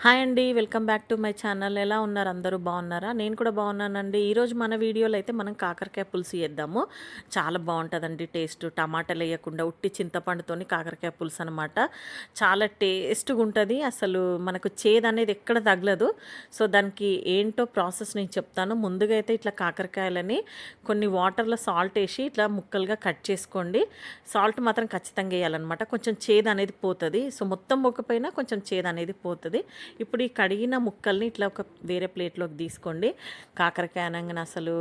Hi అండి, welcome back to my channel. ఎలా ఉన్నారు? అందరూ బాగున్నారా? నేను కూడా బాగున్నానండి. ఈరోజు మన వీడియోలో అయితే మనం కాకరకాయ పులుసు చేద్దాము. చాలా బాగుంటుందండి టేస్ట్. టమాటాలు వేయకుండా ఉట్టి చింతపండుతోని కాకరకాయ పులుసు అనమాట. చాలా టేస్ట్గా ఉంటుంది. అసలు మనకు చేదు అనేది ఎక్కడ తగలదు. సో దానికి ఏంటో ప్రాసెస్ నేను చెప్తాను. ముందుగా అయితే ఇట్లా కాకరకాయలని కొన్ని వాటర్లో సాల్ట్ వేసి ఇట్లా ముక్కలుగా కట్ చేసుకోండి. సాల్ట్ మాత్రం ఖచ్చితంగా వేయాలన్నమాట. కొంచెం చేదు అనేది పోతుంది. సో మొత్తం పోకపోయినా కొంచెం చేదు అనేది పోతుంది. ఇప్పుడు ఈ కడిగిన ముక్కల్ని ఇట్లా ఒక వేరే ప్లేట్లోకి తీసుకోండి. కాకరకాయ అనగానే అసలు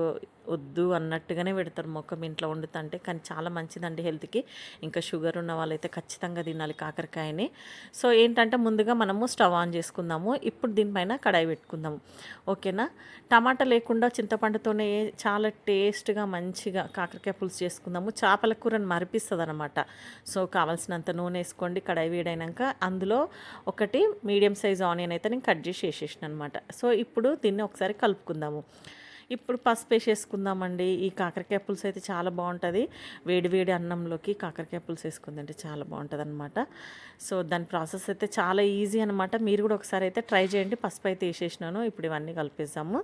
వద్దు అన్నట్టుగానే పెడతారు మొక్కం ఇంట్లో వండుతుంటే, కానీ చాలా మంచిదండి హెల్త్కి. ఇంకా షుగర్ ఉన్న వాళ్ళైతే ఖచ్చితంగా తినాలి కాకరకాయని. సో ఏంటంటే ముందుగా మనము స్టవ్ ఆన్ చేసుకుందాము. ఇప్పుడు దీనిపైన కడాయి పెట్టుకుందాము. ఓకేనా. టమాటా లేకుండా చింతపండుతోనే చాలా టేస్ట్గా మంచిగా కాకరకాయ పులుసు చేసుకుందాము. చేపల కూరని మరిపిస్తుంది అనమాట. సో కావాల్సినంత నూనె వేసుకోండి. కడాయి వేడైనాక అందులో ఒకటి మీడియం సైజ్ ఆనియన్ అయితే నేను కట్ చేసి వేసేసిన అనమాట. సో ఇప్పుడు దీన్ని ఒకసారి కలుపుకుందాము. ఇప్పుడు పసుపు వేసేసుకుందామండి. ఈ కాకరకాయ పులుసు అయితే చాలా బాగుంటుంది. వేడి వేడి అన్నంలోకి కాకరకాయ పులుసు వేసుకుందంటే చాలా బాగుంటుంది అనమాట. సో దాని ప్రాసెస్ అయితే చాలా ఈజీ అనమాట. మీరు కూడా ఒకసారి అయితే ట్రై చేయండి. పసుపు అయితే వేసేసినాను. ఇప్పుడు ఇవన్నీ కలిపేసాము.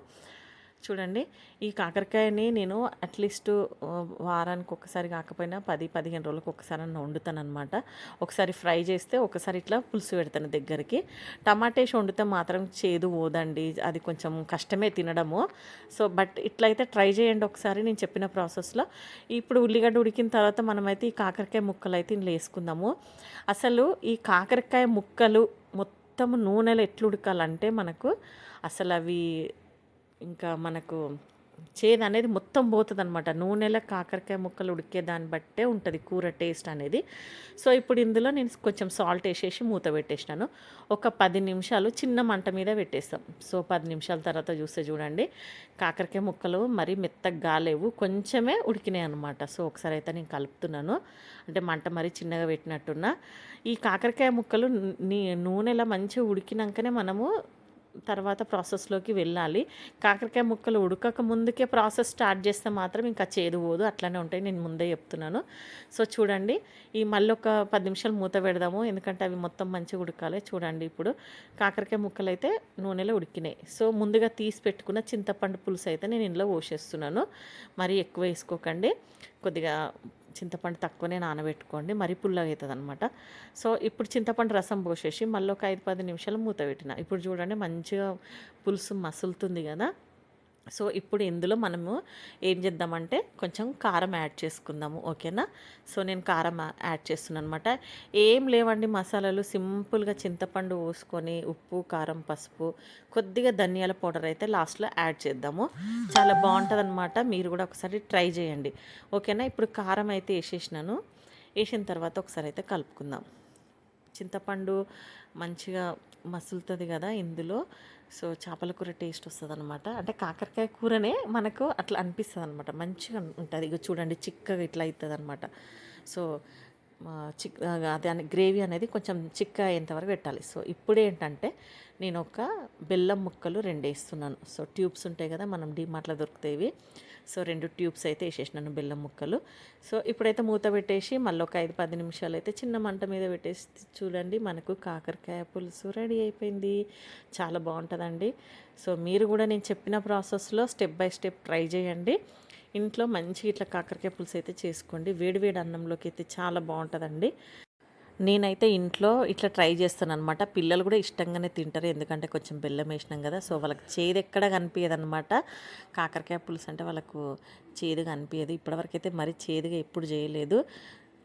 చూడండి, ఈ కాకరకాయని నేను అట్లీస్ట్ వారానికి ఒకసారి కాకపోయినా 10-15 రోజులకు ఒకసారి వండుతాను అనమాట. ఒకసారి ఫ్రై చేస్తే ఒకసారి ఇట్లా పులుసు పెడతాను దగ్గరికి. టమాటా వేసి వండితే మాత్రం చేదు పోదండి, అది కొంచెం కష్టమే తినడము. సో బట్ ఇట్లయితే ట్రై చేయండి ఒకసారి నేను చెప్పిన ప్రాసెస్లో. ఇప్పుడు ఉల్లిగడ్డ ఉడికిన తర్వాత మనమైతే ఈ కాకరకాయ ముక్కలు అయితే ఇందులో వేసుకుందాము. అసలు ఈ కాకరకాయ ముక్కలు మొత్తం నూనెలో ఎట్లు ఉడకాలంటే మనకు అసలు అవి ఇంకా మనకు చేదు అనేది మొత్తం పోతుంది అనమాట. నూనెలో కాకరకాయ ముక్కలు ఉడికే దాన్ని బట్టే ఉంటుంది కూర టేస్ట్ అనేది. సో ఇప్పుడు ఇందులో నేను కొంచెం సాల్ట్ వేసేసి మూత పెట్టేసినాను. ఒక 10 నిమిషాలు చిన్న మంట మీద పెట్టేస్తాం. సో 10 నిమిషాల తర్వాత చూస్తే చూడండి, కాకరకాయ ముక్కలు మరీ మెత్తగా కాలేవు, కొంచెమే ఉడికినాయి అనమాట. సో ఒకసారి అయితే నేను కలుపుతున్నాను. అంటే మంట మరీ చిన్నగా పెట్టినట్టున్నా. ఈ కాకరకాయ ముక్కలు నూనెలో మంచిగా ఉడికినాకనే మనము తర్వాత ప్రాసెస్లోకి వెళ్ళాలి. కాకరకాయ ముక్కలు ఉడకక ముందుకే ప్రాసెస్ స్టార్ట్ చేస్తే మాత్రం ఇంకా చేదు పోదు, అట్లనే ఉంటాయి. నేను ముందే చెప్తున్నాను. సో చూడండి, ఈ మళ్ళీ ఒక 10 నిమిషాలు మూత పెడదాము, ఎందుకంటే అవి మొత్తం మంచిగా ఉడకాలి. చూడండి, ఇప్పుడు కాకరకాయ ముక్కలు అయితే నూనెలో ఉడికినాయి. సో ముందుగా తీసి పెట్టుకున్న చింతపండు పులుసు అయితే నేను ఇందులో పోసేస్తున్నాను. మరీ ఎక్కువ వేసుకోకండి, కొద్దిగా చింతపండు తక్కువనే నానబెట్టుకోండి, మరీ పుల్లగా అవుతుంది అనమాట. సో ఇప్పుడు చింతపండు రసం పోసేసి మళ్ళీ ఒక 5-10 నిమిషాలు మూత పెట్టిన. ఇప్పుడు చూడండి మంచిగా పులుసు మసులుతుంది కదా. సో ఇప్పుడు ఇందులో మనము ఏం చేద్దామంటే కొంచెం కారం యాడ్ చేసుకుందాము. ఓకేనా. సో నేను కారం యాడ్ చేస్తున్నాను అనమాట. ఏం లేవండి మసాలాలు, సింపుల్గా చింతపండు పోసుకొని ఉప్పు, కారం, పసుపు, కొద్దిగా ధనియాల పౌడర్ అయితే లాస్ట్లో యాడ్ చేద్దాము. చాలా బాగుంటుంది అనమాట. మీరు కూడా ఒకసారి ట్రై చేయండి. ఓకేనా. ఇప్పుడు కారం అయితే వేసేసినాను. వేసిన తర్వాత ఒకసారి అయితే కలుపుకుందాం. చింతపండు మంచిగా మసులుతుంది కదా ఇందులో. సో చేపల కూర టేస్ట్ వస్తుంది అనమాట. అంటే కాకరకాయ కూరనే మనకు అట్లా అనిపిస్తుంది అనమాట, మంచిగా ఉంటుంది. ఇక చూడండి చిక్కగా ఇట్లా అవుతుంది అనమాట. సో దాని గ్రేవీ అనేది కొంచెం చిక్క అయ్యేంతవరకు పెట్టాలి. సో ఇప్పుడు ఏంటంటే నేను ఒక బెల్లం ముక్కలు 2 వేస్తున్నాను. సో ట్యూబ్స్ ఉంటాయి కదా, మనం డీమార్ట్లో దొరుకుతాయి. సో 2 ట్యూబ్స్ అయితే వేసేసినాను బెల్లం ముక్కలు. సో ఇప్పుడైతే మూత పెట్టేసి మళ్ళీ ఒక 5-10 నిమిషాలు అయితే చిన్న మంట మీద పెట్టేసి చూడండి, మనకు కాకరకాయ పులుసు రెడీ అయిపోయింది. చాలా బాగుంటుందండి. సో మీరు కూడా నేను చెప్పిన ప్రాసెస్లో స్టెప్ బై స్టెప్ ట్రై చేయండి. ఇంట్లో మంచిగా ఇట్లా కాకరకాయ పులుసు అయితే చేసుకోండి. వేడివేడి అన్నంలోకి అయితే చాలా బాగుంటుందండి. నేనైతే ఇంట్లో ఇట్లా ట్రై చేస్తాను అనమాట. పిల్లలు కూడా ఇష్టంగానే తింటారు, ఎందుకంటే కొంచెం బెల్లం వేసినాం కదా. సో వాళ్ళకి చేదు ఎక్కడ కనిపించదు అనమాట. కాకరకాయ పులుసు అంటే వాళ్ళకు చేదుగా అనిపించదు. ఇప్పటివరకు అయితే మరీ చేదుగా ఎప్పుడు చేయలేదు.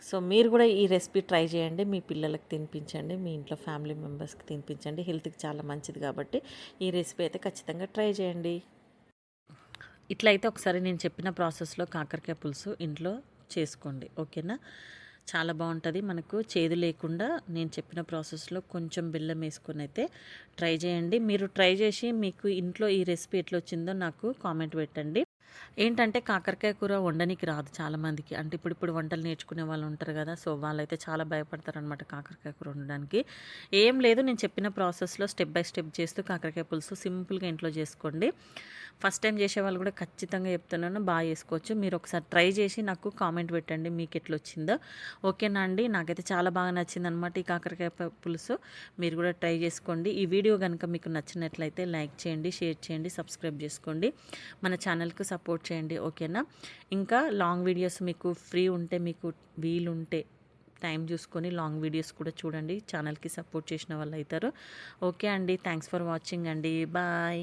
సో మీరు కూడా ఈ రెసిపీ ట్రై చేయండి. మీ పిల్లలకు తినిపించండి, మీ ఇంట్లో ఫ్యామిలీ మెంబర్స్కి తినిపించండి. హెల్త్కి చాలా మంచిది కాబట్టి ఈ రెసిపీ అయితే ఖచ్చితంగా ట్రై చేయండి. ఇట్లా అయితే ఒకసారి నేను చెప్పిన ప్రాసెస్లో కాకరకాయ పులుసు ఇంట్లో చేసుకోండి. ఓకేనా. చాలా బాగుంటుంది, మనకు చేదు లేకుండా నేను చెప్పిన ప్రాసెస్లో కొంచెం బెల్లం వేసుకొని అయితే ట్రై చేయండి. మీరు ట్రై చేసి మీకు ఇంట్లో ఈ రెసిపీ ఎట్లా వచ్చిందో నాకు కామెంట్ పెట్టండి. ఏంటంటే కాకరకాయ కూర వండనీకి రాదు చాలామందికి. అంటే ఇప్పుడిప్పుడు వంటలు నేర్చుకునే వాళ్ళు ఉంటారు గదా! సో, వాళ్ళైతే చాలా భయపడతారనమాట కాకరకాయ కూర వండడానికి. ఏం లేదు, నేను చెప్పిన ప్రాసెస్‌లో స్టెప్ బై స్టెప్ చేస్తూ కాకరకాయ పులుసు సింపుల్‌గా ఇంట్లో చేసుకోండి. ఫస్ట్ టైం చేసేవాళ్ళు కూడా ఖచ్చితంగా చెప్తున్నాను, చేసుకోవచ్చు. మీరు ఒకసారి ట్రై చేసి నాకు కామెంట్ పెట్టండి మీకెట్లొచ్చిందో. ఓకేనా అండి? నాకైతే చాలా బాగా నచ్చిందనమాట ఈ కాకరకాయ పులుసు. మీరు కూడా ట్రై చేసుకోండి. ఈ వీడియో గనుక మీకు నచ్చినట్లయితే లైక్ చేయండి, షేర్ చేయండి, సబ్స్క్రైబ్ చేసుకోండి. మన ఛానల్‌కి సపోర్ట్ చేయండి. ఓకేనా? ఇంకా లాంగ్ వీడియోస్ మీకు ఫ్రీ ఉంటే, మీకు వీలుంటే టైం చూసుకొని లాంగ్ వీడియోస్ కూడా చూడండి. ఛానల్‌కి సపోర్ట్ చేసిన వాళ్ళైతారు. ఓకే అండి. థ్యాంక్స్ ఫర్ వాచింగ్ అండి. బాయ్.